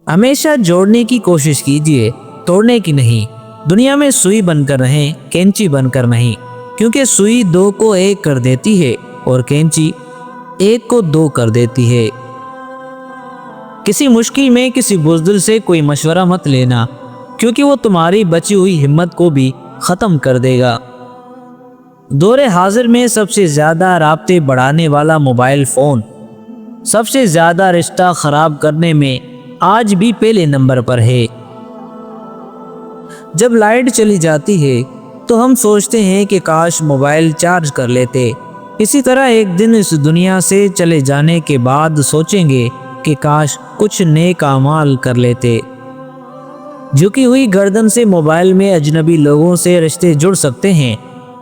ہمیشہ جوڑنے کی کوشش کیجیے، توڑنے کی نہیں۔ دنیا میں سوئی بن کر رہیں، کینچی بن کر نہیں، کیونکہ سوئی دو کو ایک کر دیتی ہے اور کینچی ایک کو دو کر دیتی ہے۔ کسی مشکل میں کسی بزدل سے کوئی مشورہ مت لینا، کیونکہ وہ تمہاری بچی ہوئی ہمت کو بھی ختم کر دے گا۔ دور حاضر میں سب سے زیادہ رابطے بڑھانے والا موبائل فون سب سے زیادہ رشتہ خراب کرنے میں آج بھی پہلے نمبر پر ہے۔ جب لائٹ چلی جاتی ہے تو ہم سوچتے ہیں کہ کاش موبائل چارج کر لیتے۔ اسی طرح ایک دن اس دنیا سے چلے جانے کے بعد سوچیں گے کہ کاش کچھ نیک اعمال کر لیتے۔ جھکی ہوئی گردن سے موبائل میں اجنبی لوگوں سے رشتے جڑ سکتے ہیں،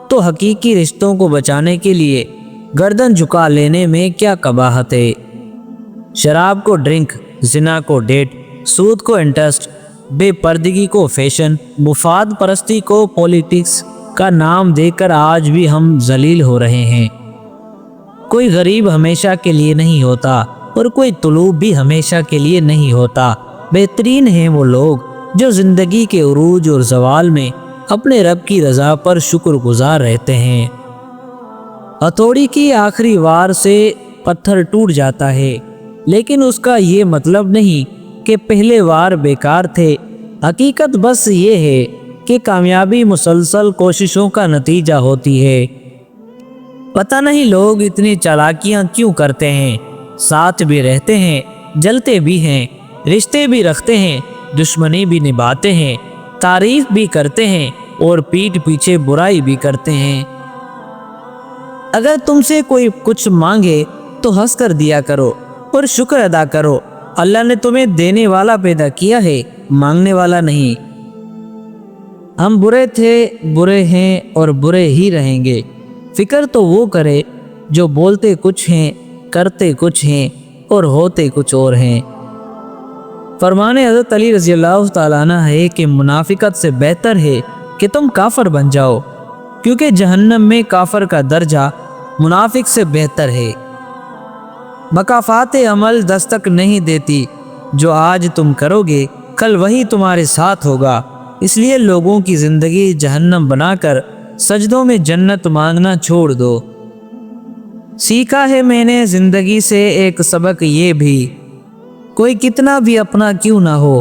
تو حقیقی رشتوں کو بچانے کے لیے گردن جھکا لینے میں کیا قباحت ہے؟ شراب کو ڈرنک، زنا کو ڈیٹ، سود کو انٹرسٹ، بے پردگی کو فیشن، مفاد پرستی کو پولیٹکس کا نام دے کر آج بھی ہم ذلیل ہو رہے ہیں۔ کوئی غریب ہمیشہ کے لیے نہیں ہوتا اور کوئی طلوع بھی ہمیشہ کے لیے نہیں ہوتا۔ بہترین ہیں وہ لوگ جو زندگی کے عروج اور زوال میں اپنے رب کی رضا پر شکر گزار رہتے ہیں۔ ہتھوڑی کی آخری وار سے پتھر ٹوٹ جاتا ہے، لیکن اس کا یہ مطلب نہیں کہ پہلے وار بیکار تھے۔ حقیقت بس یہ ہے کہ کامیابی مسلسل کوششوں کا نتیجہ ہوتی ہے۔ پتہ نہیں لوگ اتنی چالاکیاں کیوں کرتے ہیں، ساتھ بھی رہتے ہیں، جلتے بھی ہیں، رشتے بھی رکھتے ہیں، دشمنی بھی نبھاتے ہیں، تعریف بھی کرتے ہیں اور پیٹھ پیچھے برائی بھی کرتے ہیں۔ اگر تم سے کوئی کچھ مانگے تو ہنس کر دیا کرو اور شکر ادا کرو۔ اللہ نے تمہیں دینے والا پیدا کیا ہے، مانگنے والا نہیں۔ ہم برے تھے، برے ہیں اور برے ہی رہیں گے۔ فکر تو وہ کرے جو بولتے کچھ ہیں، کرتے کچھ ہیں اور ہوتے کچھ اور ہیں۔ فرمان حضرت علی رضی اللہ تعالیٰ عنہ ہے کہ منافقت سے بہتر ہے کہ تم کافر بن جاؤ، کیونکہ جہنم میں کافر کا درجہ منافق سے بہتر ہے۔ مکافات عمل دستک نہیں دیتی، جو آج تم کرو گے کل وہی تمہارے ساتھ ہوگا۔ اس لیے لوگوں کی زندگی جہنم بنا کر سجدوں میں جنت مانگنا چھوڑ دو۔ سیکھا ہے میں نے زندگی سے ایک سبق یہ بھی، کوئی کتنا بھی اپنا کیوں نہ ہو،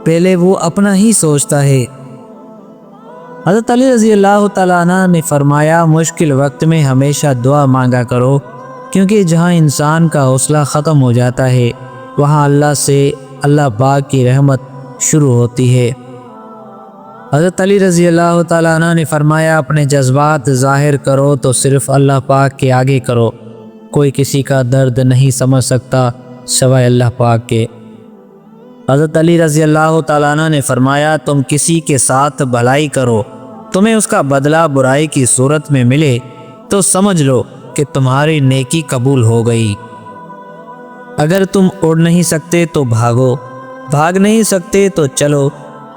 پہلے وہ اپنا ہی سوچتا ہے۔ حضرت علی رضی اللہ تعالیٰ عنہ نے فرمایا، مشکل وقت میں ہمیشہ دعا مانگا کرو، کیونکہ جہاں انسان کا حوصلہ ختم ہو جاتا ہے وہاں اللہ سے اللہ پاک کی رحمت شروع ہوتی ہے۔ حضرت علی رضی اللہ تعالیٰ عنہ نے فرمایا، اپنے جذبات ظاہر کرو تو صرف اللہ پاک کے آگے کرو، کوئی کسی کا درد نہیں سمجھ سکتا سوائے اللہ پاک کے۔ حضرت علی رضی اللہ تعالیٰ عنہ نے فرمایا، تم کسی کے ساتھ بھلائی کرو، تمہیں اس کا بدلہ برائی کی صورت میں ملے تو سمجھ لو کہ تمہاری نیکی قبول ہو گئی۔ اگر تم اڑ نہیں سکتے تو بھاگو، بھاگ نہیں سکتے تو چلو،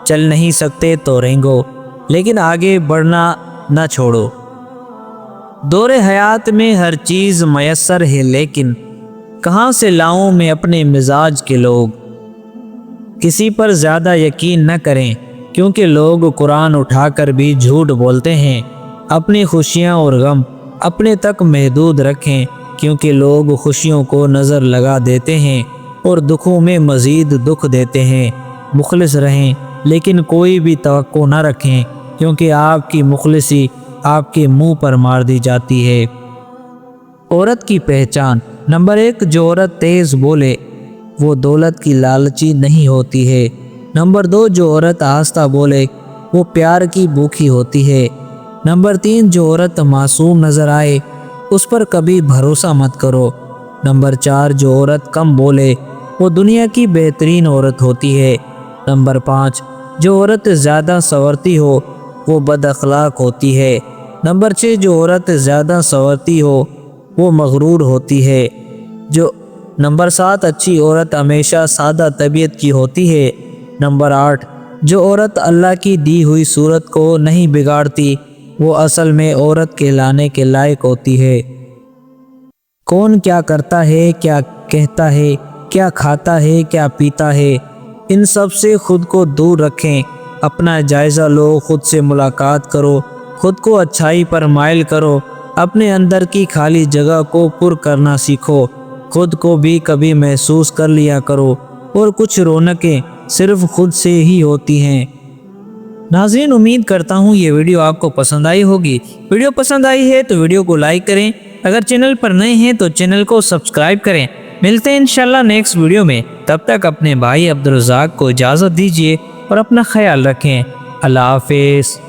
چل نہیں سکتے تو رینگو، لیکن آگے بڑھنا نہ چھوڑو۔ دور حیات میں ہر چیز میسر ہے، لیکن کہاں سے لاؤں میں اپنے مزاج کے لوگ۔ کسی پر زیادہ یقین نہ کریں، کیونکہ لوگ قرآن اٹھا کر بھی جھوٹ بولتے ہیں۔ اپنی خوشیاں اور غم اپنے تک محدود رکھیں، کیونکہ لوگ خوشیوں کو نظر لگا دیتے ہیں اور دکھوں میں مزید دکھ دیتے ہیں۔ مخلص رہیں، لیکن کوئی بھی توقع نہ رکھیں، کیونکہ آپ کی مخلصی آپ کے منہ پر مار دی جاتی ہے۔ عورت کی پہچان، نمبر 1، جو عورت تیز بولے وہ دولت کی لالچی نہیں ہوتی ہے۔ نمبر 2، جو عورت آہستہ بولے وہ پیار کی بھوکی ہوتی ہے۔ نمبر 3، جو عورت معصوم نظر آئے اس پر کبھی بھروسہ مت کرو۔ نمبر 4، جو عورت کم بولے وہ دنیا کی بہترین عورت ہوتی ہے۔ نمبر 5، جو عورت زیادہ سنورتی ہو وہ بد اخلاق ہوتی ہے۔ نمبر 6، جو عورت زیادہ سنورتی ہو وہ مغرور ہوتی ہے۔ نمبر 7، اچھی عورت ہمیشہ سادہ طبیعت کی ہوتی ہے۔ نمبر 8، جو عورت اللہ کی دی ہوئی صورت کو نہیں بگاڑتی وہ اصل میں عورت کہلانے کے لائق ہوتی ہے۔ کون کیا کرتا ہے، کیا کہتا ہے، کیا کھاتا ہے، کیا پیتا ہے، ان سب سے خود کو دور رکھیں۔ اپنا جائزہ لو، خود سے ملاقات کرو، خود کو اچھائی پر مائل کرو، اپنے اندر کی خالی جگہ کو پر کرنا سیکھو، خود کو بھی کبھی محسوس کر لیا کرو، اور کچھ رونقیں صرف خود سے ہی ہوتی ہیں۔ ناظرین، امید کرتا ہوں یہ ویڈیو آپ کو پسند آئی ہوگی۔ ویڈیو پسند آئی ہے تو ویڈیو کو لائک کریں، اگر چینل پر نئے ہیں تو چینل کو سبسکرائب کریں۔ ملتے ہیں انشاءاللہ نیکسٹ ویڈیو میں، تب تک اپنے بھائی عبدالرزاق کو اجازت دیجیے اور اپنا خیال رکھیں۔ اللہ حافظ۔